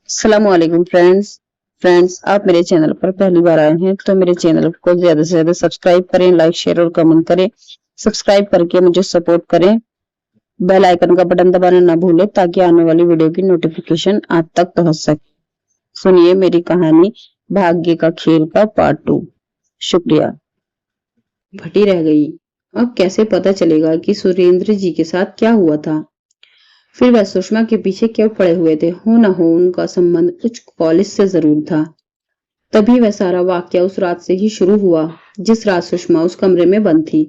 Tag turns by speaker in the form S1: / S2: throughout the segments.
S1: अस्सलामुअलैकुम फ्रेंड्स। आप मेरे चैनल पर पहली बार आए हैं तो मेरे चैनल को ज्यादा से ज्यादा सब्सक्राइब करें, लाइक शेयर और कमेंट करें। सब्सक्राइब करके मुझे सपोर्ट करें। बेल आइकन का बटन दबाना ना भूलें ताकि आने वाली वीडियो की नोटिफिकेशन आप तक पहुंच सके। सुनिए मेरी कहानी भाग्य का खेल का पार्ट 2। शुक्रिया। फटी रह गई। अब कैसे पता चलेगा कि सुरेंद्र जी के साथ क्या हुआ था? फिर वह सुषमा के पीछे क्यों पड़े हुए थे? हो ना हो उनका संबंध उच्च कॉलेज से जरूर था। तभी वह सारा वाकया उस रात से ही शुरू हुआ जिस रात सुषमा उस कमरे में बंद थी।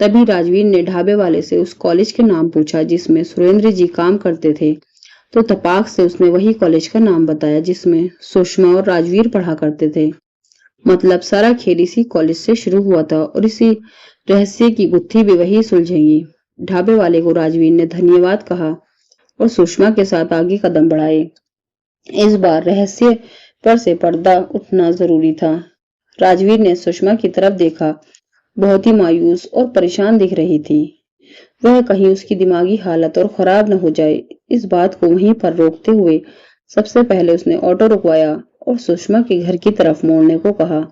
S1: तभी राजवीर ने ढाबे वाले से उस कॉलेज के नाम पूछा जिसमें सुरेंद्र जी काम करते थे, तो तपाक से उसने वही कॉलेज का नाम बताया जिसमें सुषमा और राजवीर पढ़ा करते थे। मतलब सारा खेल इसी कॉलेज से शुरू हुआ था और इसी रहस्य की गुत्थी भी वही सुलझेगी। ढाबे वाले को राजवीर ने धन्यवाद कहा और सुषमा के साथ आगे कदम बढ़ाए। इस बार रहस्य पर से पर्दा उठना जरूरी था। राजवीर ने सुषमा की तरफ देखा। बहुत ही मायूस और परेशान दिख रही थी। वह कहीं उसकी दिमागी हालत और खराब न हो जाए, इस बात को वहीं पर रोकते हुए सबसे पहले उसने ऑटो रुकवाया और सुषमा के घर की तरफ मोड़ने को कहा।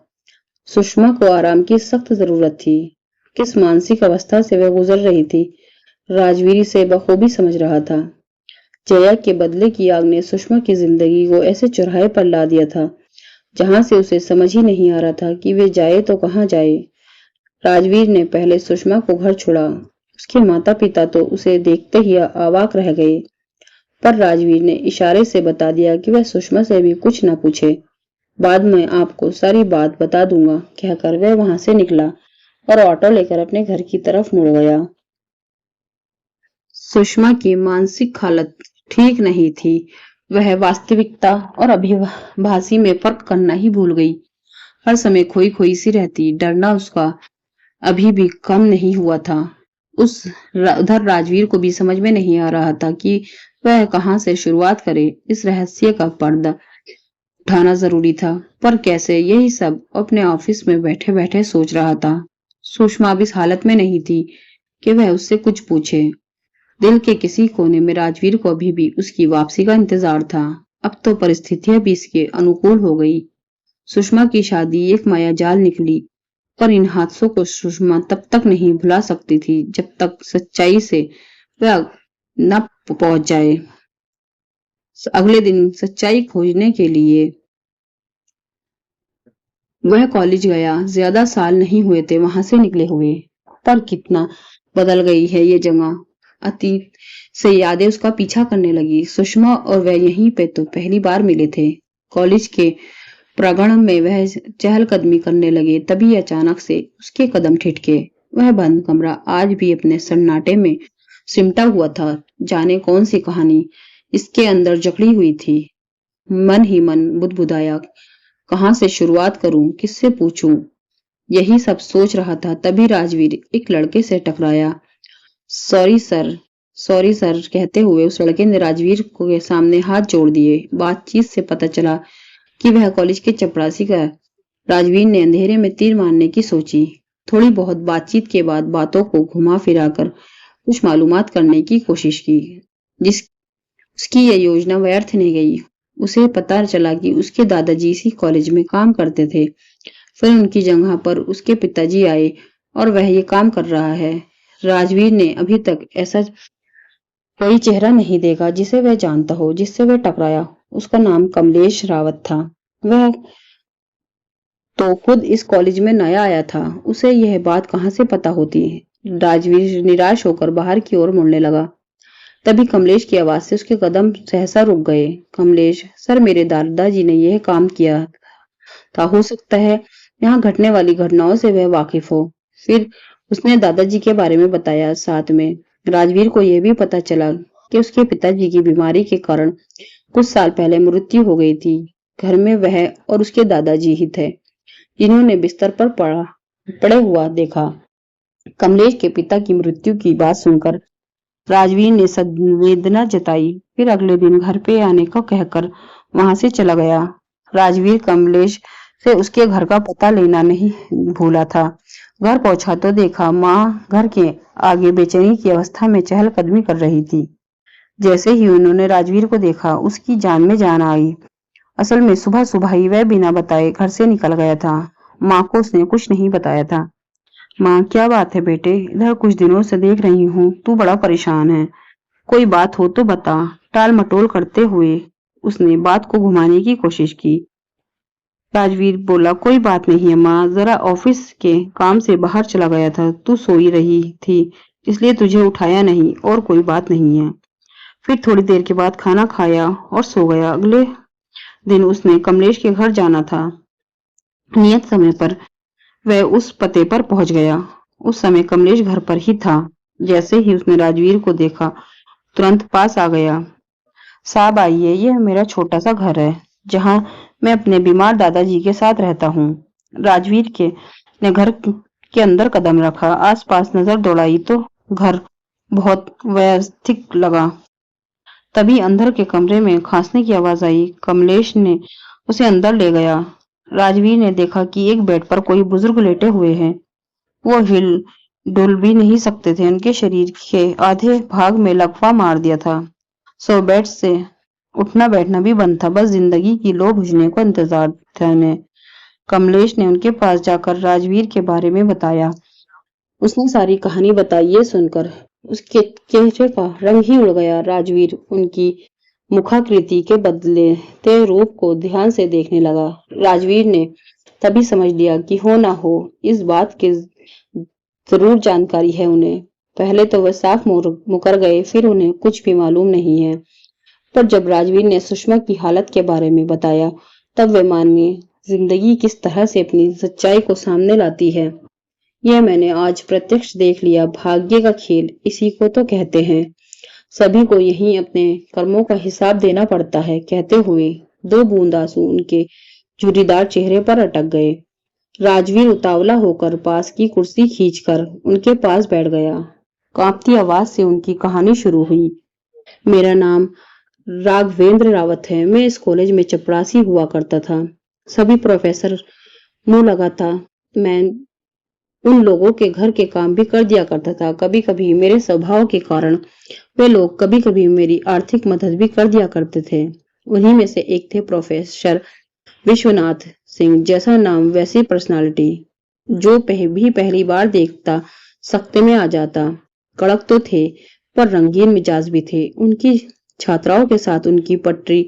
S1: सुषमा को आराम की सख्त जरूरत थी। किस मानसिक अवस्था से वह गुजर रही थी, राजवीर इसे बखूबी समझ रहा था। जया के बदले की आग ने सुषमा की जिंदगी को ऐसे चौराहे पर ला दिया था जहां से उसे समझ ही नहीं आ रहा था कि वे जाए तो कहां जाए। राजवीर ने पहले सुषमा को घर छोड़ा। उसके माता पिता तो उसे देखते ही अवाक रह गए, पर राजवीर ने इशारे से बता दिया कि वह सुषमा से भी कुछ न पूछे। बाद में आपको सारी बात बता दूंगा, कहकर वह वहां से निकला और ऑटो लेकर अपने घर की तरफ मुड़ गया। सुषमा की मानसिक हालत ठीक नहीं थी। वह वास्तविकता और अभिभाषी में फर्क करना ही भूल गई। हर समय खोई खोई सी रहती। डरना उसका अभी भी कम नहीं हुआ था। उधर राजवीर को भी समझ में नहीं आ रहा था कि वह कहां से शुरुआत करे। इस रहस्य का पर्दा उठाना जरूरी था, पर कैसे, यही सब अपने ऑफिस में बैठे बैठे सोच रहा था। सुषमा अब इस हालत में नहीं थी कि वह उससे कुछ पूछे। दिल के किसी कोने में राजवीर को अभी भी उसकी वापसी का इंतजार था। अब तो परिस्थितियां भी इसके अनुकूल हो गई। सुषमा की शादी एक मायाजाल निकली, पर इन हादसों को सुषमा तब तक नहीं भुला सकती थी जब तक सच्चाई से वह न पहुंच जाए। अगले दिन सच्चाई खोजने के लिए वह कॉलेज गया। ज्यादा साल नहीं हुए थे वहां से निकले हुए, पर कितना बदल गई है ये जगह। अतीत से यादें उसका पीछा करने लगी। सुषमा और वह यहीं पे तो पहली बार मिले थे। कॉलेज के प्रांगण में वह चहलकदमी करने लगे, तभी अचानक से उसके कदम ठिठके। वह बंद कमरा आज भी अपने सन्नाटे में सिमटा हुआ था। जाने कौन सी कहानी इसके अंदर जकड़ी हुई थी। मन ही मन बुदबुदाया, कहां से शुरुआत करूं, किससे पूछूं। यही सब सोच रहा था तभी राजवीर एक लड़के से टकराया। सॉरी सर, सॉरी सर कहते हुए उस लड़के ने राजवीर के सामने हाथ जोड़ दिए। बातचीत से पता चला कि वह कॉलेज के चपरासी का है। राजवीर ने अंधेरे में तीर मारने की सोची। थोड़ी बहुत बातचीत के बाद बातों को घुमा फिरा कर कुछ मालूमात करने की कोशिश की, जिस उसकी यह योजना व्यर्थ नहीं गई। उसे पता चला कि उसके दादाजी इसी कॉलेज में काम करते थे। फिर उनकी जगह पर उसके पिताजी आए और वह ये काम कर रहा है। राजवीर ने अभी तक ऐसा कोई चेहरा नहीं देखा जिसे वह जानता हो, जिससे वह टकराया। उसका नाम कमलेश रावत था। वह तो खुद इस कॉलेज में नया आया था। उसे यह बात कहां से पता होती है। राजवीर निराश होकर बाहर की ओर मुड़ने लगा। तभी कमलेश की आवाज से उसके कदम सहसा रुक गए। कमलेश सर, मेरे दादाजी ने यह काम किया था। हो सकता है यहाँ घटने वाली घटनाओं से वह वाकिफ हो। फिर उसने दादाजी के बारे में बताया। साथ में राजवीर को यह भी पता चला कि उसके पिताजी की बीमारी के कारण कुछ साल पहले मृत्यु हो गई थी। घर में वह और उसके दादाजी ही थे जिन्होंने बिस्तर पर पड़े हुआ देखा। कमलेश के पिता की मृत्यु की बात सुनकर राजवीर ने संवेदना जताई। फिर अगले दिन घर पे आने को कहकर वहां से चला गया। राजवीर कमलेश से उसके घर का पता लेना नहीं भूला था। घर पहुंचा तो देखा माँ घर के आगे बेचैनी की अवस्था में चहलकदमी कर रही थी। जैसे ही उन्होंने राजवीर को देखा, उसकी जान में जान आई। असल में सुबह सुबह ही वह बिना बताए घर से निकल गया था। माँ को उसने कुछ नहीं बताया था। माँ, क्या बात है बेटे? इधर कुछ दिनों से देख रही हूँ तू बड़ा परेशान है। कोई बात हो तो बता। टाल मटोल करते हुए उसने बात को घुमाने की कोशिश की। राजवीर बोला, कोई बात नहीं अम्मा, जरा ऑफिस के काम से बाहर चला गया था। तू सोई रही थी इसलिए तुझे उठाया नहीं, और कोई बात नहीं है। फिर थोड़ी देर के बाद खाना खाया और सो गया। अगले दिन उसने कमलेश के घर जाना था। नियत समय पर वह उस पते पर पहुंच गया। उस समय कमलेश घर पर ही था। जैसे ही उसने राजवीर को देखा, तुरंत पास आ गया। साहब आइए, यह मेरा छोटा सा घर है जहाँ मैं अपने बीमार दादाजी के साथ रहता हूँ। राजवीर के ने घर के अंदर कदम रखा, आसपास नजर दौड़ाई तो घर बहुत व्यवस्थित लगा। तभी अंदर के कमरे में खांसने की आवाज आई। कमलेश ने उसे अंदर ले गया। राजवीर ने देखा कि एक बेड पर कोई बुजुर्ग लेटे हुए हैं। वो हिल डुल भी नहीं सकते थे। उनके शरीर के आधे भाग में लकवा मार दिया था। सो बेड से उठना बैठना भी बंद था। बस जिंदगी की लो बुझने को इंतजार था उन्हें। कमलेश ने उनके पास जाकर राजवीर के बारे में बताया। उसने सारी कहानी बताई। ये सुनकर उसके चेहरे का रंग ही उड़ गया। राजवीर उनकी मुखाकृति के बदलते रूप को ध्यान से देखने लगा। राजवीर ने तभी समझ लिया कि हो ना हो इस बात की जरूर जानकारी है उन्हें। पहले तो वह साफ मुकर गए, फिर उन्हें कुछ भी मालूम नहीं है। पर जब राजवीर ने सुषमा की हालत के बारे में बताया, तब वे मानिए जिंदगी किस तरह से अपनी सच्चाई को सामने लाती है, यह मैंने आज प्रत्यक्ष देख लिया। भाग्य का खेल इसी को तो कहते हैं। सभी को यहीं अपने कर्मों का हिसाब देना पड़ता है। कहते हुए दो बूंद आंसू उनके झुर्रीदार चेहरे पर अटक गए। राजवीर उतावला होकर पास की कुर्सी खींचकर उनके पास बैठ गया। कांपती आवाज से उनकी कहानी शुरू हुई। मेरा नाम राघवेंद्र रावत है। मैं इस कॉलेज में चपरासी हुआ करता था। सभी प्रोफेसर मुंह लगा था। मैं उन लोगों के घर के काम भी कर दिया करता था। कभी कभी मेरे स्वभाव के कारण वे लोग कभी कभी मेरी आर्थिक मदद भी कर दिया करते थे। उन्हीं में से एक थे प्रोफेसर विश्वनाथ सिंह। जैसा नाम वैसी पर्सनालिटी। जो भी पहली बार देखता सख्ते में आ जाता। कड़क तो थे पर रंगीन मिजाज भी थे। उनकी छात्राओं के साथ उनकी पटरी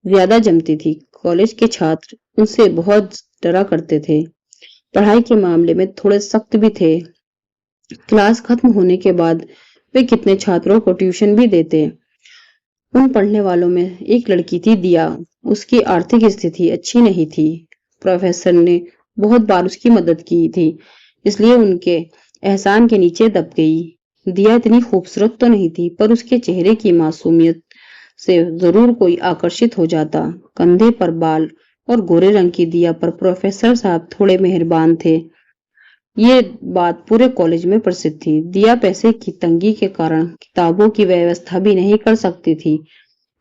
S1: ज्यादा जमती थी। कॉलेज के छात्र उनसे बहुत डरा करते थे। पढ़ाई के मामले में थोड़े सख्त भी थे। क्लास खत्म होने के बाद वे कितने छात्रों को ट्यूशन भी देते। उन पढ़ने वालों में एक लड़की थी दिया। उसकी आर्थिक स्थिति अच्छी नहीं थी। प्रोफेसर ने बहुत बार उसकी मदद की थी, इसलिए उनके एहसान के नीचे दब गई। दिया इतनी खूबसूरत तो नहीं थी, पर उसके चेहरे की मासूमियत से जरूर कोई आकर्षित हो जाता। कंधे पर बाल और गोरे रंग की दिया पर प्रोफेसर साहब थोड़े मेहरबान थे। ये बात पूरे कॉलेज में प्रसिद्ध थी। दिया पैसे की तंगी के कारण किताबों की व्यवस्था भी नहीं कर सकती थी,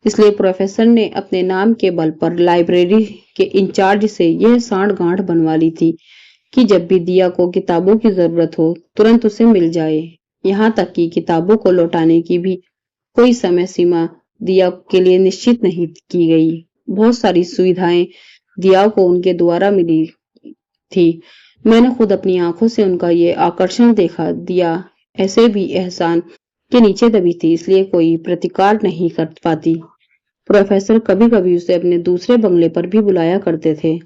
S1: इसलिए प्रोफेसर ने अपने नाम के बल पर लाइब्रेरी के इंचार्ज से यह सांठ-गांठ बनवा ली थी कि जब भी दिया को किताबों की जरूरत हो तुरंत उसे मिल जाए। यहाँ तक कि किताबों को लौटाने की भी कोई समय सीमा दिया के लिए निश्चित नहीं की गई। बहुत सारी सुविधाएं दिया को उनके द्वारा मिली थी। मैंने खुद अपनी आंखों से उनका ये आकर्षण देखा। दिया ऐसे भी एहसान के नीचे दबी थी, इसलिए कोई प्रतिकार नहीं कर पाती। प्रोफेसर कभी कभी उसे अपने दूसरे बंगले पर भी बुलाया करते थे।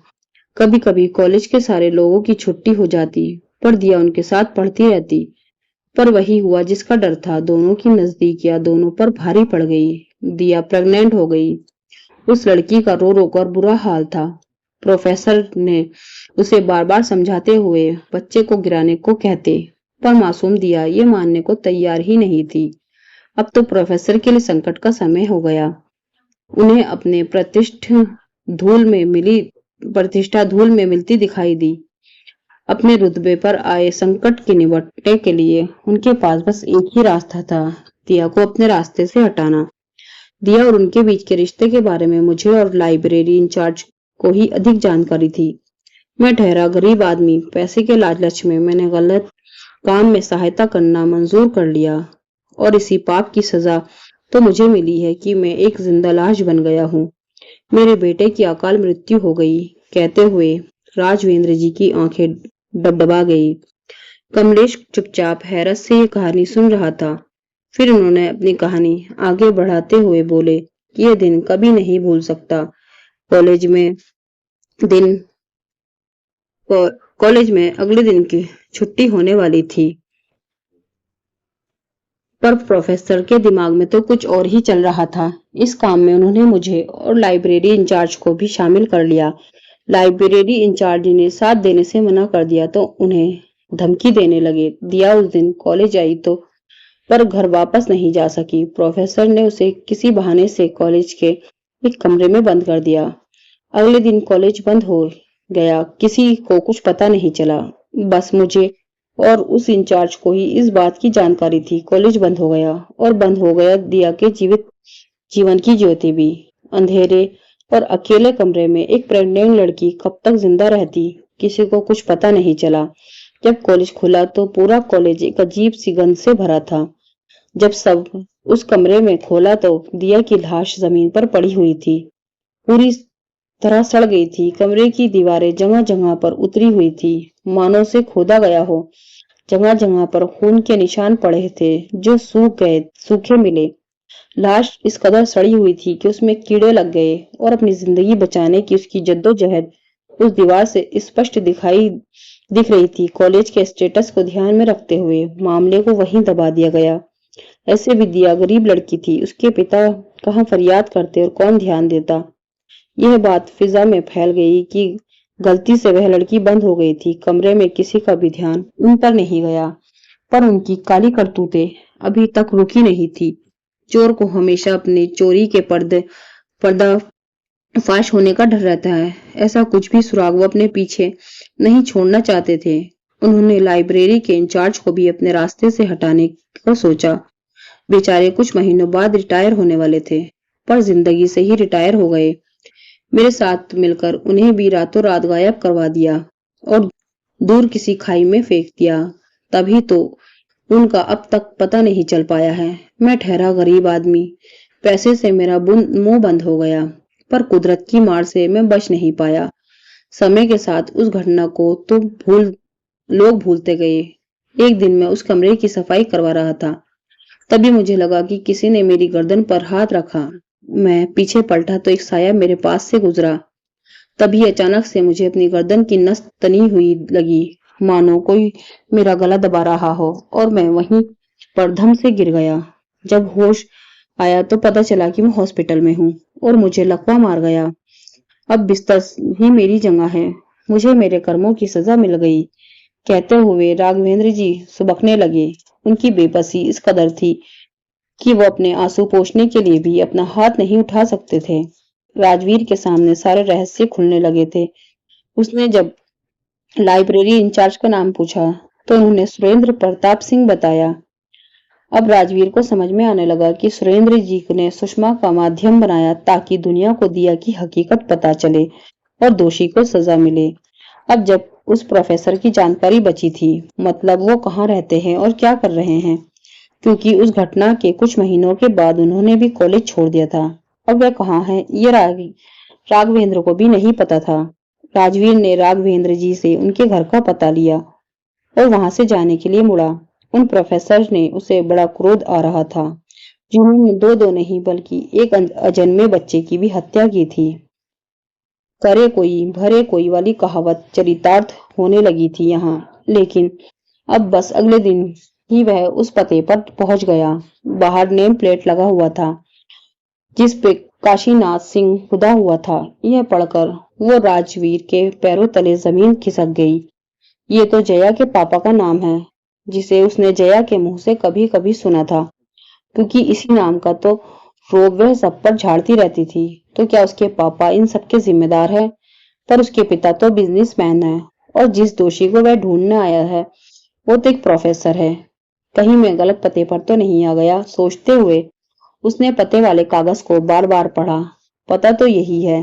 S1: कभी कभी कॉलेज के सारे लोगों की छुट्टी हो जाती, पर दिया उनके साथ पढ़ती रहती। पर वही हुआ जिसका डर था। दोनों की नजदीकियां दोनों पर भारी पड़ गई। दिया प्रेग्नेंट हो गई। उस लड़की का रो रो कर बुरा हाल था। प्रोफेसर ने उसे बार बार समझाते हुए बच्चे को गिराने को कहते, पर मासूम दिया ये मानने को तैयार ही नहीं थी। अब तो प्रोफेसर के लिए संकट का समय हो गया। उन्हें अपने प्रतिष्ठा धूल में मिलती दिखाई दी। अपने रुतबे पर आए संकट के निपटने के लिए उनके पास बस एक ही रास्ता था, दिया को अपने रास्ते से हटाना। दिया और उनके बीच के रिश्ते के बारे में मुझे और लाइब्रेरी इंचार्ज को ही अधिक जानकारी थी। मैं ठहरा गरीब आदमी, पैसे के लालच में मैंने गलत काम में सहायता करना मंजूर कर लिया और इसी पाप की सजा तो मुझे मिली है कि मैं एक जिंदा लाश बन गया हूँ। मेरे बेटे की अकाल मृत्यु हो गई। कहते हुए राजवेंद्र जी की आंखें डबडबा गई। कमलेश चुपचाप हैरत से ये कहानी सुन रहा था। फिर उन्होंने अपनी कहानी आगे बढ़ाते हुए बोले, ये दिन कभी नहीं भूल सकता। कॉलेज में दिन कॉलेज में अगले दिन की छुट्टी होने वाली थी, पर प्रोफेसर के दिमाग में तो कुछ और ही चल रहा था। इस काम में उन्होंने मुझे और लाइब्रेरी इंचार्ज को भी शामिल कर लिया। लाइब्रेरी इंचार्ज ने साथ देने से मना कर दिया तो उन्हें धमकी देने लगे। दिया उस दिन कॉलेज आई तो पर घर वापस नहीं जा सकी। प्रोफेसर ने उसे किसी बहाने से कॉलेज के एक कमरे में बंद कर दिया। अगले दिन कॉलेज बंद हो गया। किसी को कुछ पता नहीं चला, बस मुझे और उस इंचार्ज को ही इस बात की जानकारी थी। कॉलेज बंद हो गया और बंद हो गया दिया के जीवन की ज्योति भी। अंधेरे और अकेले कमरे में एक प्रेग्नेंट लड़की कब तक जिंदा रहती, किसी को कुछ पता नहीं चला। जब कॉलेज खुला तो पूरा कॉलेज एक अजीब सी गंध से भरा था। जब सब उस कमरे में खोला तो दिया की लाश जमीन पर पड़ी हुई थी, पूरी तरह सड़ गई थी। कमरे की दीवारें जगह जगह पर उतरी हुई थी, मानो से खोदा गया हो। जगह जगह पर खून के निशान पड़े थे जो सूखे मिले। लाश इस कदर सड़ी हुई थी कि उसमें कीड़े लग गए और अपनी जिंदगी बचाने की उसकी जद्दोजहद उस दीवार से स्पष्ट दिख रही थी। कॉलेज के स्टेटस को ध्यान में रखते हुए मामले को वहीं दबा दिया गया। ऐसे भी दिया गरीब लड़की थी, उसके पिता कहाँ फरियाद करते और कौन ध्यान देता। यह बात फिजा में फैल गई कि गलती से वह लड़की बंद हो गई थी। कमरे में किसी का भी ध्यान उन पर नहीं गया, पर उनकी काली करतूतें अभी तक रुकी नहीं थी। चोर को हमेशा अपनी चोरी के पर्दाफाश होने का डर रहता है। ऐसा कुछ भी सुराग वो अपने पीछे नहीं छोड़ना चाहते थे। उन्होंने लाइब्रेरी के इंचार्ज को भी अपने रास्ते से हटाने को सोचा। बेचारे कुछ महीनों बाद रिटायर होने वाले थे, पर जिंदगी से ही रिटायर हो गए। मेरे साथ मिलकर उन्हें भी रातों रात गायब करवा दिया और दूर किसी खाई में फेंक दिया। तभी तो उनका अब तक पता नहीं चल पाया है। मैं ठहरा गरीब आदमी, पैसे से मेरा मुंह बंद हो गया, पर कुदरत की मार से मैं बच नहीं पाया। समय के साथ उस घटना को तो लोग भूलते गए। एक दिन मैं उस कमरे की सफाई करवा रहा था, तभी मुझे लगा कि किसी ने मेरी गर्दन पर हाथ रखा। मैं पीछे पलटा तो एक साया मेरे पास से गुजरा। तभी अचानक से मुझे अपनी गर्दन की नस तनी हुई लगी, मानो कोई मेरा गला दबा रहा हो, और मैं वहीं पर धम से गिर गया। जब होश आया तो पता चला कि मैं हॉस्पिटल में हूँ और मुझे लकवा मार गया। अब बिस्तर ही मेरी जगह है। मुझे मेरे कर्मों की सजा मिल गई। कहते हुए राघवेंद्र जी सुबकने लगे। उनकी बेबसी इस कदर थी कि वो अपने आंसू पोंछने के लिए भी अपना हाथ नहीं उठा सकते थे। राजवीर के सामने सारे रहस्य खुलने लगे थे। उसने जब लाइब्रेरी इंचार्ज का नाम पूछा तो उन्होंने सुरेंद्र प्रताप सिंह बताया। अब राजवीर को समझ में आने लगा कि सुरेंद्र जी ने सुषमा का माध्यम बनाया ताकि दुनिया को दिया की हकीकत पता चले और दोषी को सजा मिले। अब जब उस प्रोफेसर की जानकारी बची थी, मतलब वो कहाँ रहते हैं और क्या कर रहे हैं, क्योंकि उस घटना के कुछ महीनों के बाद उन्होंने भी कॉलेज छोड़ दिया था। अब वह कहाँ है ये राघवेंद्र को भी नहीं पता था। राजवीर ने राघवेंद्र जी से उनके घर का पता लिया और वहां से जाने के लिए मुड़ा। उन प्रोफेसर ने उसे बड़ा क्रोध आ रहा था, जिन्होंने दो नहीं बल्कि एक अजन्मे बच्चे की भी हत्या की थी। करे कोई भरे कोई वाली कहावत चरितार्थ होने लगी थी यहाँ। लेकिन अब बस अगले दिन ही वह उस पते पर पहुंच गया। बाहर नेम प्लेट लगा हुआ था जिस पे काशीनाथ सिंह खुदा हुआ था। यह पढ़कर वो राजवीर के पैरों तले जमीन खिसक गई। ये तो जया के पापा का नाम है, जिसे उसने जया के मुंह से कभी कभी सुना था, क्योंकि इसी नाम का तो रोब वह सब पर झाड़ती रहती थी। तो क्या उसके पापा इन सब के जिम्मेदार है? पर उसके पिता तो बिजनेसमैन है और जिस दोषी को वह ढूंढने आया है वो तो एक प्रोफेसर है। कहीं मैं गलत पते पर तो नहीं आ गया, सोचते हुए उसने पते वाले कागज को बार बार पढ़ा। पता तो यही है।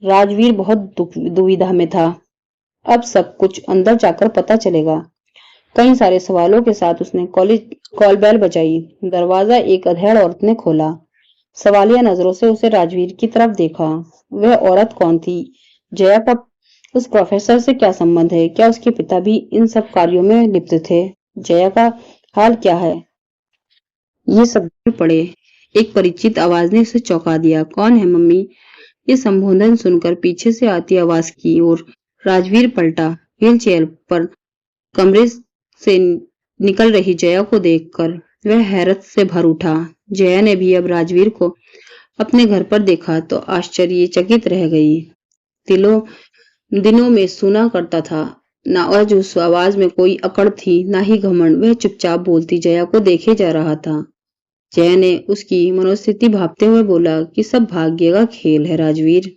S1: राजवीर बहुत दुविधा में था। अब सब कुछ अंदर जाकर पता चलेगा। कई सारे सवालों के साथ उसने कॉलेज कॉल बेल बजाई। दरवाजा एक अधेड़ औरत ने खोला। सवालिया नजरों से उसे राजवीर की तरफ देखा। वह औरत कौन थी? जया का उस प्रोफेसर से क्या संबंध है? क्या उसके पिता भी इन सब कार्यों में लिप्त थे? जया का हाल क्या है? ये सब पड़े। एक परिचित आवाज ने उसे चौंका दिया। कौन है मम्मी? ये संबोधन सुनकर पीछे से आती आवाज की ओर राजवीर पलटा। व्हील चेयर पर कमरे से निकल रही जया को देखकर वह हैरत से भर उठा। जया ने भी अब राजवीर को अपने घर पर देखा तो आश्चर्यचकित रह गई। दिलों दिनों में सुना करता था, ना आज उस आवाज में कोई अकड़ थी, ना ही घमंड। वह चुपचाप बोलती जया को देखे जा रहा था। जया ने उसकी मनोस्थिति भांपते हुए बोला कि सब भाग्य का खेल है राजवीर।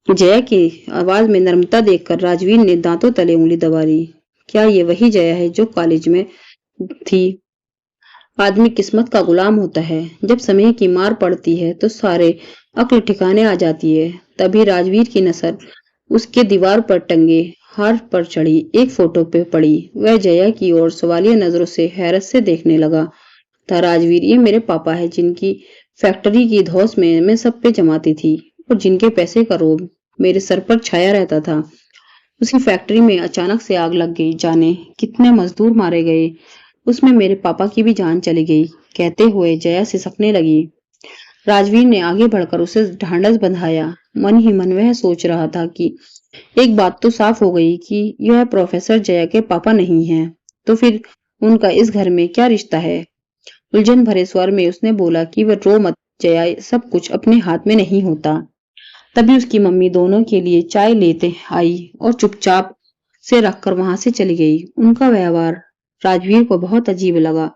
S1: जया की आवाज में नम्रता देखकर राजवीर ने दांतों तले उंगली दबा ली। क्या ये वही जया है जो कॉलेज में थी? आदमी किस्मत का गुलाम होता है। जब समय की मार पड़ती है तो सारे अक्ल ठिकाने आ जाती है। तभी राजवीर की नजर उसके दीवार पर टंगे हार पर चढ़ी एक फोटो पे पड़ी। वह जया की ओर सवालिया नजरों से हैरत से देखने लगा था। राजवीर, ये मेरे पापा है जिनकी फैक्ट्री की धौंस में मैं सब पे जमाती थी और जिनके पैसे का रोब मेरे सर पर छाया रहता था। उसी फैक्ट्री में अचानक से आग लग गई। जाने कितने मजदूर मारे गए। उसमें मेरे पापा की भी जान चली गई। कहते हुए जया सिसकने लगी। राजवीर ने आगे बढ़कर उसे ढांढस बंधाया। मन ही मन वह सोच रहा था कि एक बात तो साफ हो गई कि यह प्रोफेसर जया के पापा नहीं हैं। तो फिर उनका इस घर में क्या रिश्ता है? उलझन भरे स्वर में उसने बोला कि वह रो मत जया, सब कुछ अपने हाथ में नहीं होता। तभी उसकी मम्मी दोनों के लिए चाय लेते आई और चुपचाप से रखकर वहां से चली गई। उनका व्यवहार राजवीर को बहुत अजीब लगा।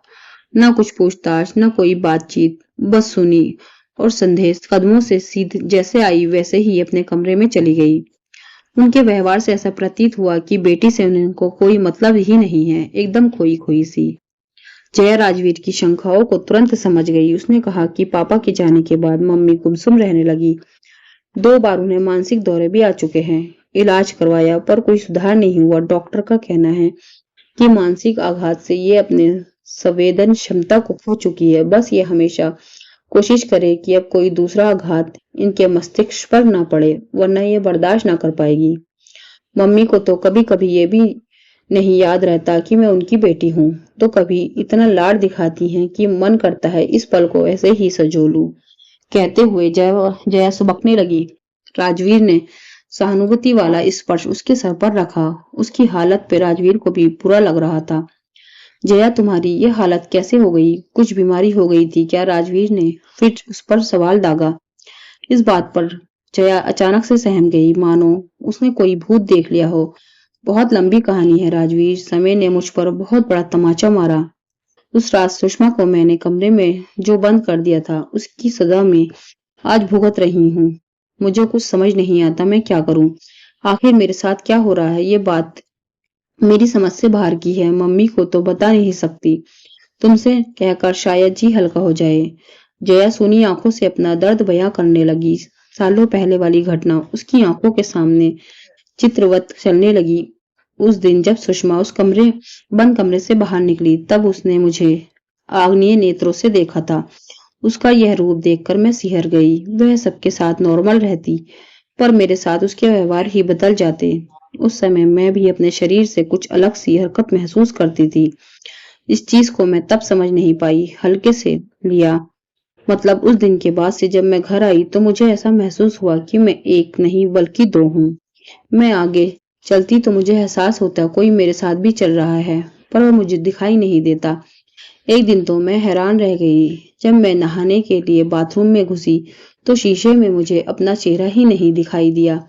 S1: ना कुछ पूछताछ, ना कोई बातचीत, बस सुनी और संदेश कदमों से सीधे जैसे आई वैसे ही अपने कमरे में चली गई। उनके व्यवहार से ऐसा प्रतीत हुआ कि बेटी से उनको कोई मतलब ही नहीं है, एकदम खोई खोई सी। जया राजवीर की शंकाओं को तुरंत समझ गई। उसने कहा कि पापा के जाने के बाद मम्मी गुमसुम रहने लगी। 2 बार उन्हें मानसिक दौरे भी आ चुके हैं। इलाज करवाया पर कोई सुधार नहीं हुआ। डॉक्टर का कहना है कि मानसिक आघात से ये अपने संवेदन क्षमता को खो चुकी है। बस ये हमेशा कोशिश करे कि अब कोई दूसरा आघात इनके मस्तिष्क पर ना पड़े, वरना ये बर्दाश्त ना कर पाएगी। मम्मी को तो कभी कभी ये भी नहीं याद रहता कि मैं उनकी बेटी हूँ, तो कभी इतना लाड दिखाती हैं कि मन करता है इस पल को ऐसे ही सजो लूं। कहते हुए जया सुबकने लगी। राजवीर ने सहानुभूति वाला स्पर्श उसके सर पर रखा। उसकी हालत पे राजवीर को भी बुरा लग रहा था। जया, तुम्हारी ये हालत कैसे हो गई? कुछ बीमारी हो गई थी क्या? राजवीर ने फिर उस पर सवाल दागा। इस बात पर जया अचानक से सहम गई, मानो उसने कोई भूत देख लिया हो। बहुत लंबी कहानी है राजवीर। समय ने मुझ पर बहुत बड़ा तमाचा मारा। उस रात सुषमा को मैंने कमरे में जो बंद कर दिया था, उसकी सजा में आज भुगत रही हूँ। मुझे कुछ समझ नहीं आता मैं क्या करूं। आखिर मेरे साथ क्या हो रहा है? ये बात मेरी समझ से बाहर की है। मम्मी को तो बता नहीं सकती। तुमसे कहकर शायद जी हल्का हो जाए। जया सूनी आंखों से अपना दर्द बयां करने लगी। सालों पहले वाली घटना उसकी आंखों के सामने चित्रवत चलने लगी। उस दिन जब सुषमा उस बंद कमरे से बाहर निकली, तब उसने मुझे आग्नेय नेत्रों से देखा था। उसका यह रूप देखकर मैं सिहर गई। वह सबके साथ नॉर्मल रहती, पर मेरे साथ उसके व्यवहार ही बदल जाते। उस समय मैं भी अपने शरीर से कुछ अलग सी हरकत महसूस करती थी। इस चीज को मैं तब समझ नहीं पाई, हल्के से लिया। मतलब उस दिन के बाद से जब मैं घर आई तो मुझे ऐसा महसूस हुआ कि मैं एक नहीं बल्कि 2 हूँ। मैं आगे चलती तो मुझे एहसास होता कोई मेरे साथ भी चल रहा है, पर वह मुझे दिखाई नहीं देता। एक दिन तो मैं हैरान रह गई। जब मैं नहाने के लिए बाथरूम में घुसी तो शीशे में मुझे अपना चेहरा ही नहीं दिखाई दिया।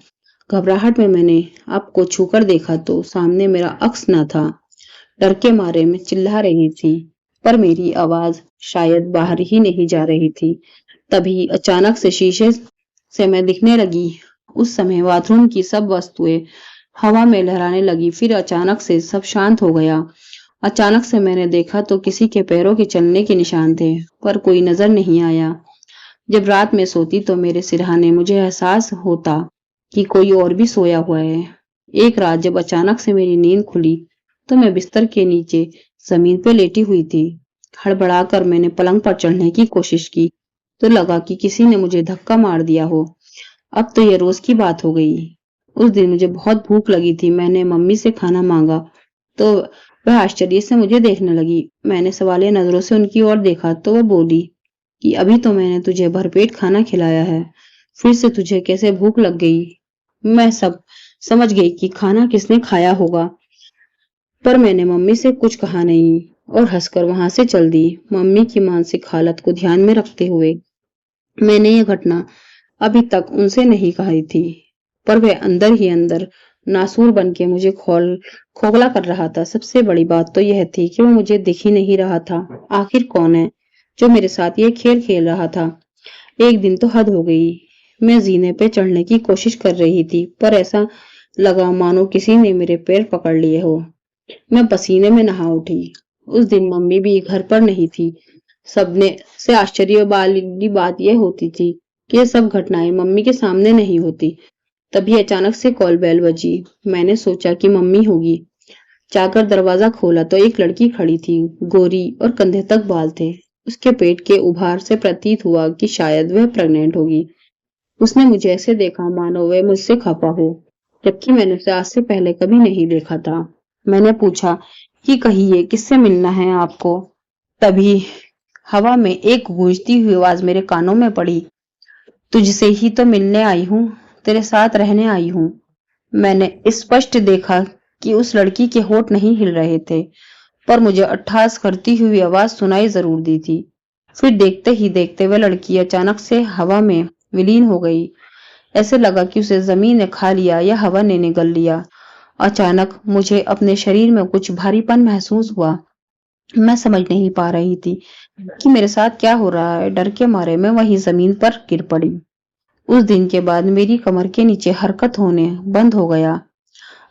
S1: घबराहट में मैंने आपको छूकर देखा तो सामने मेरा अक्स न था। डर के मारे मैं चिल्ला रही थी, पर मेरी आवाज शायद बाहर ही नहीं जा रही थी। तभी अचानक से शीशे से मैं दिखने लगी। उस समय बाथरूम की सब वस्तुएं हवा में लहराने लगी। फिर अचानक से सब शांत हो गया। अचानक से मैंने देखा तो किसी के पैरों के चलने के निशान थे, पर कोई नजर नहीं आया। जब रात में सोती तो मेरे सिरहाने मुझे एहसास होता कि कोई और भी सोया हुआ है। एक रात जब अचानक से मेरी नींद खुली तो मैं बिस्तर के नीचे जमीन पे लेटी हुई थी। हड़बड़ाकर मैंने पलंग पर चढ़ने की कोशिश की तो लगा कि किसी ने मुझे धक्का मार दिया हो। अब तो ये रोज की बात हो गई। उस दिन मुझे बहुत भूख लगी थी। मैंने मम्मी से खाना मांगा तो वह आश्चर्य से मुझे देखने लगी। मैंने सवालिया नजरों से उनकी ओर देखा तो वह बोली कि अभी तो मैंने तुझे भरपेट खाना खिलाया है, फिर से तुझे कैसे भूख लग गई। मैं सब समझ गई कि खाना किसने खाया होगा, पर मैंने मम्मी से कुछ कहा नहीं और हंसकर वहां से चल दी। मम्मी की मानसिक हालत को ध्यान में रखते हुए मैंने यह घटना अभी तक उनसे नहीं कही थी, पर वह अंदर ही अंदर नासूर बन के मुझे खोखला कर रहा था। सबसे बड़ी बात तो यह थी कि वो मुझे दिख ही नहीं रहा था। आखिर कौन है जो मेरे साथ ये खेल खेल रहा था। एक दिन तो हद हो गई। मैं जीने पे चढ़ने की कोशिश कर रही थी, पर ऐसा लगा मानो किसी ने मेरे पैर पकड़ लिए हो। मैं पसीने में नहा उठी। उस दिन मम्मी भी घर पर नहीं थी। सबने से आश्चर्य वाली बात यह होती थी कि ये सब घटनाएं मम्मी के सामने नहीं होती। तभी अचानक से कॉल बेल बजी। मैंने सोचा कि मम्मी होगी। जाकर दरवाजा खोला तो एक लड़की खड़ी थी, गोरी और कंधे तक बाल थे। उसके पेट के उभार से प्रतीत हुआ कि शायद वह प्रेग्नेंट होगी। उसने मुझे ऐसे देखा मानो वह मुझसे खफा हो, जबकि मैंने उसे आज से पहले कभी नहीं देखा था। मैंने पूछा कि कहिए किससे मिलना है आपको। तभी हवा में एक गूंजती हुई आवाज मेरे कानों में पड़ी, तुझसे ही तो मिलने आई हूँ, तेरे साथ रहने आई हूँ। मैंने स्पष्ट देखा कि उस लड़की के होंठ नहीं हिल रहे थे, पर मुझे अट्टहास करती हुई आवाज सुनाई जरूर दी थी। फिर देखते ही देखते वह लड़की अचानक से हवा में विलीन हो गई। ऐसे लगा कि उसे जमीन ने खा लिया या हवा ने निगल लिया। अचानक मुझे अपने शरीर में कुछ भारीपन महसूस हुआ। मैं समझ नहीं पा रही थी कि मेरे साथ क्या हो रहा है। डर के मारे मैं वहीं जमीन पर गिर पड़ी। उस दिन के बाद मेरी कमर के नीचे हरकत होने बंद हो गया।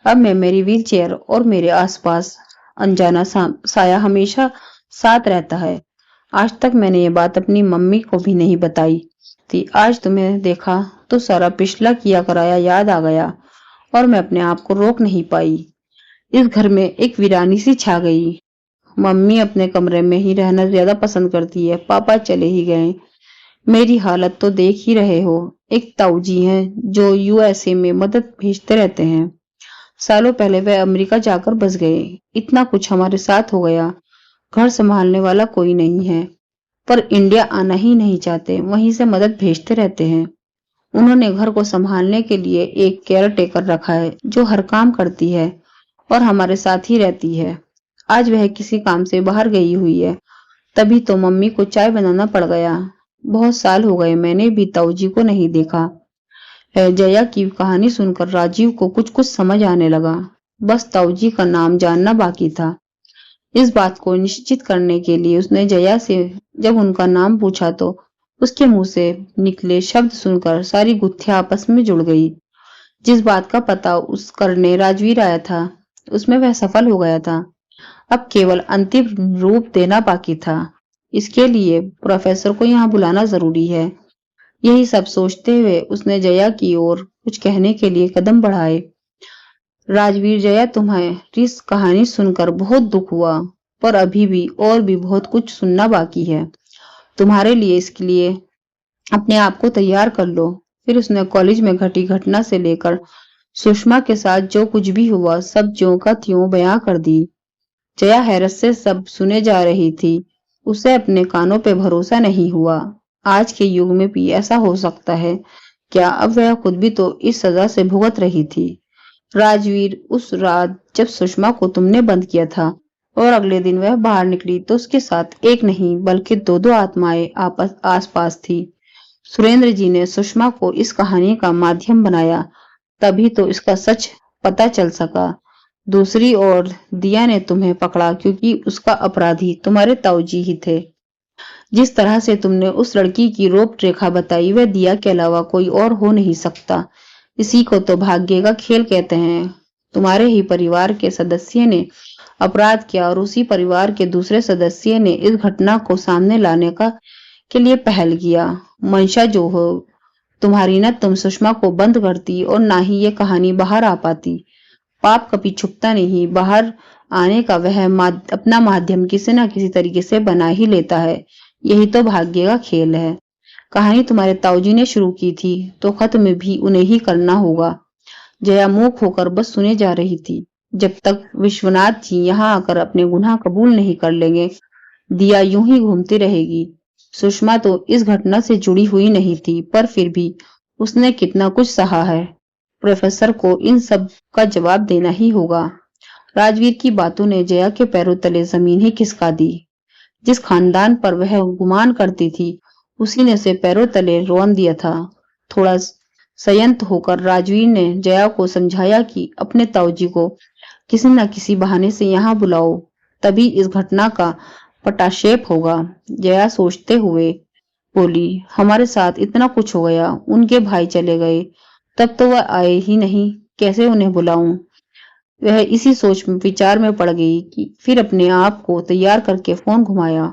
S1: अब मैं मेरी व्हील चेयर और मेरे आसपास अनजाना साया हमेशा साथ रहता है। आज तक मैंने ये बात अपनी मम्मी को भी नहीं बताई थी। आज तुम्हें देखा तो सारा पिछला किया कराया याद आ गया और मैं अपने आप को रोक नहीं पाई। इस घर में एक वीरानी सी छा गई। मम्मी अपने कमरे में ही रहना ज्यादा पसंद करती है। पापा चले ही गए। मेरी हालत तो देख ही रहे हो। एक ताऊजी हैं जो यूएसए में मदद भेजते रहते हैं। सालों पहले वे अमेरिका जाकर बस गए। इतना कुछ हमारे साथ हो गया। घर संभालने वाला कोई नहीं है, पर इंडिया आना ही नहीं चाहते। वहीं से मदद भेजते रहते हैं। उन्होंने घर को संभालने के लिए एक केयर टेकर रखा है जो हर काम करती है और हमारे साथ ही रहती है। आज वह किसी काम से बाहर गई हुई है, तभी तो मम्मी को चाय बनाना पड़ गया। बहुत साल हो गए मैंने भी ताऊजी को नहीं देखा है। जया की कहानी सुनकर राजीव को कुछ कुछ समझ आने लगा। बस ताऊजी का नाम जानना बाकी था। इस बात को निश्चित करने के लिए उसने जया से जब उनका नाम पूछा तो उसके मुंह से निकले शब्द सुनकर सारी गुत्थियां आपस में जुड़ गई। जिस बात का पता उस करने राजवीर आया था उसमें वह सफल हो गया था। अब केवल अंतिम रूप देना बाकी था। इसके लिए प्रोफेसर को यहाँ बुलाना जरूरी है। यही सब सोचते हुए उसने जया की ओर कुछ कहने के लिए कदम बढ़ाए। राजवीर, जया तुम्हारी इस कहानी सुनकर बहुत दुख हुआ, पर अभी भी और भी बहुत कुछ सुनना बाकी है तुम्हारे लिए। इसके लिए अपने आप को तैयार कर लो। फिर उसने कॉलेज में घटी घटना से लेकर सुषमा के साथ जो कुछ भी हुआ सब ज्यों का त्यों बयां कर दी। जया हैरत से सब सुने जा रही थी। उसे अपने कानों पे भरोसा नहीं हुआ। आज के युग में भी ऐसा हो सकता है क्या? अब वह खुद भी तो इस सजा से भुगत रही थी। राजवीर, उस रात जब सुषमा को तुमने बंद किया था और अगले दिन वह बाहर निकली तो उसके साथ एक नहीं बल्कि दो दो आत्माएं आपस आसपास थी। सुरेंद्र जी ने सुषमा को इस कहानी का माध्यम बनाया, तभी तो इसका सच पता चल सका। दूसरी ओर दिया ने तुम्हें पकड़ा क्योंकि उसका अपराधी तुम्हारे ताऊजी ही थे। जिस तरह से तुमने उस लड़की की रूपरेखा बताई वह दिया के अलावा कोई और हो नहीं सकता। इसी को तो भाग्य का खेल कहते हैं। तुम्हारे ही परिवार के सदस्य ने अपराध किया और उसी परिवार के दूसरे सदस्य ने इस घटना को सामने लाने का के लिए पहल किया। मंशा जो हो तुम्हारी, न तुम सुषमा को बंद करती और ना ही ये कहानी बाहर आ पाती। पाप कभी छुपता नहीं, बाहर आने का वह अपना माध्यम किसी न किसी तरीके से बना ही लेता है। यही तो भाग्य का खेल है। कहानी तुम्हारे ताऊजी ने शुरू की थी तो खत्म भी उन्हें ही करना होगा। जया मूक होकर बस सुने जा रही थी। जब तक विश्वनाथ जी यहाँ आकर अपने गुनाह कबूल नहीं कर लेंगे, दिया यूं ही घूमती रहेगी। सुषमा तो इस घटना से जुड़ी हुई नहीं थी, पर फिर भी उसने कितना कुछ सहा है। प्रोफेसर को इन सब का जवाब देना ही होगा। राजवीर की बातों ने जया के पैरों तले जमीन ही खिसका दी। जिस खानदान पर वह गुमान करती थी, उसी ने उसे पैरों तले रौंद दिया था। थोड़ा संयत होकर राजवीर ने जया को समझाया कि अपने ताऊजी को किसी न किसी बहाने से यहाँ बुलाओ, तभी इस घटना का पटाक्षेप होगा। जया सोचते हुए बोली, हमारे साथ इतना कुछ हो गया, उनके भाई चले गए, तब तो वह आए ही नहीं, कैसे उन्हें बुलाऊं। वह इसी सोच में विचार में पड़ गई कि फिर अपने आप को तैयार करके फोन घुमाया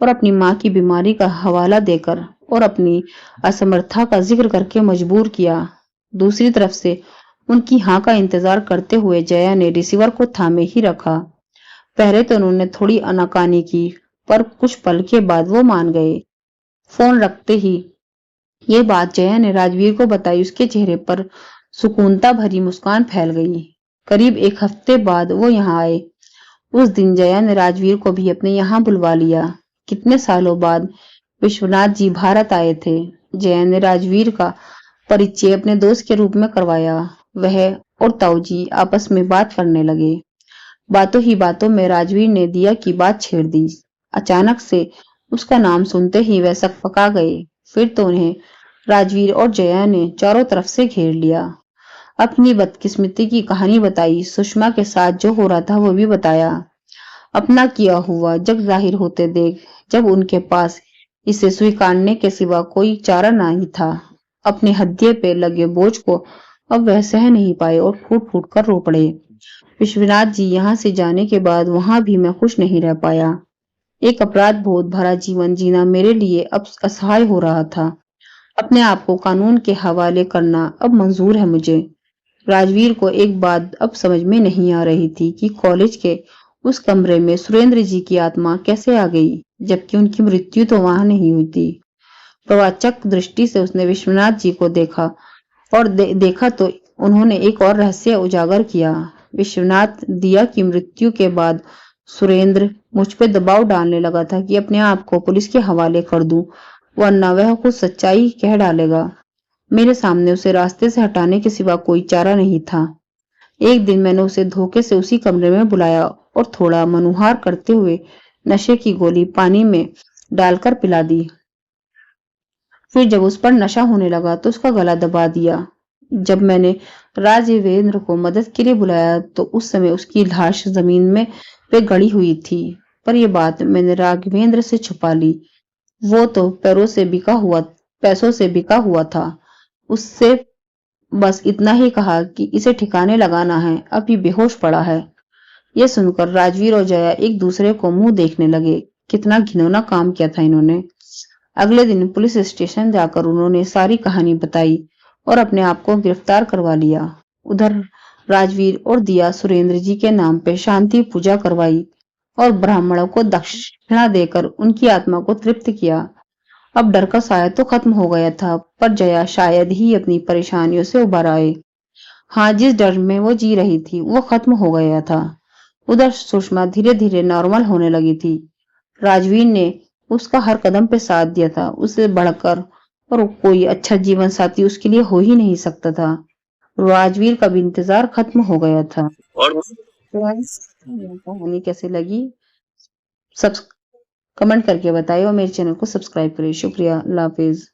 S1: और अपनी माँ की बीमारी का हवाला देकर और अपनी असमर्थता का जिक्र करके मजबूर किया। दूसरी तरफ से उनकी हाँ का इंतजार करते हुए जया ने रिसीवर को थामे ही रखा। पहले तो उन्होंने थोड़ी आनाकानी की, पर कुछ पल के बाद वो मान गए। फोन रखते ही ये बात जया ने राजवीर को बताई। उसके चेहरे पर सुकूनता भरी मुस्कान फैल गई। करीब एक हफ्ते बाद वो यहाँ आए। उस दिन जया ने राजवीर को भी अपने यहाँ बुलवा लिया। कितने सालों बाद विश्वनाथ जी भारत आए थे। जया ने राजवीर का परिचय अपने दोस्त के रूप में करवाया। वह और ताऊजी आपस में बात करने लगे। बातों ही बातों में राजवीर ने दिया की बात छेड़ दी। अचानक से उसका नाम सुनते ही वह सकपका गए। फिर तो उन्हें राजवीर और जया ने चारों तरफ से घेर लिया। अपनी बदकिस्मती की कहानी बताई। सुषमा के साथ जो हो रहा था वो भी बताया। अपना किया हुआ जग जाहिर होते देख जब उनके पास इसे स्वीकारने के सिवा कोई चारा नहीं था, अपने हृदय पे लगे बोझ को अब वह सह नहीं पाए और फूट फूट कर रो पड़े। विश्वनाथ जी यहाँ से जाने के बाद वहां भी मैं खुश नहीं रह पाया। एक अपराध बोध भरा जीवन जीना मेरे लिए अब असहाय हो रहा था। अपने आप को कानून के हवाले करना अब मंजूर है मुझे। राजवीर को एक बात अब समझ में नहीं आ रही थी कि कॉलेज के उस कमरे में सुरेंद्र जी की आत्मा कैसे आ गई, जबकि उनकी मृत्यु तो वहां नहीं हुई थी। प्रवाचक दृष्टि से उसने विश्वनाथ जी को देखा और देखा तो उन्होंने एक और रहस्य उजागर किया। विश्वनाथ दिया की मृत्यु के बाद सुरेंद्र मुझ पे दबाव डालने लगा था कि अपने आप को पुलिस के हवाले कर दूं, वरना वह कुछ सच्चाई कह डालेगा। मेरे सामने उसे रास्ते से हटाने के सिवा कोई चारा नहीं था। एक दिन मैंने उसे धोखे से उसी कमरे में बुलाया और थोड़ा मनुहार करते हुए नशे की गोली पानी में डालकर पिला दी। फिर जब उस पर नशा होने लगा तो उसका गला दबा दिया। जब मैंने राजवेंद्र को मदद के लिए बुलाया तो उस समय उसकी लाश जमीन में पे गड़ी हुई थी, पर यह बात मैंने राघवेंद्र से छुपा ली। वो तो पैसों से बिका हुआ था। उससे बस इतना ही कहा कि इसे ठिकाने लगाना है, अब ये बेहोश पड़ा है। यह सुनकर राजवीर और जया एक दूसरे को मुंह देखने लगे। कितना घिनौना काम किया था इन्होंने। अगले दिन पुलिस स्टेशन जाकर उन्होंने सारी कहानी बताई और अपने आप को गिरफ्तार करवा लिया। उधर राजवीर और दिया सुरेंद्र जी के नाम पे शांति पूजा करवाई और ब्राह्मणों को दक्षिणा देकर उनकी आत्मा को तृप्त किया। अब डर का साया तो खत्म हो गया था, पर जया शायद ही अपनी परेशानियों से उबर आए। हाँ, जिस डर में वो जी रही थी वो खत्म हो गया था। उधर सुषमा धीरे धीरे नॉर्मल होने लगी थी। राजवीर ने उसका हर कदम पे साथ दिया था। उससे बढ़कर और कोई अच्छा जीवन साथी उसके लिए हो ही नहीं सकता था। राजवीर का भी इंतजार खत्म हो गया था। और कहानी कैसी लगी सब कमेंट करके बताइए और मेरे चैनल को सब्सक्राइब करिए। शुक्रिया। अल्लाह हाफिज।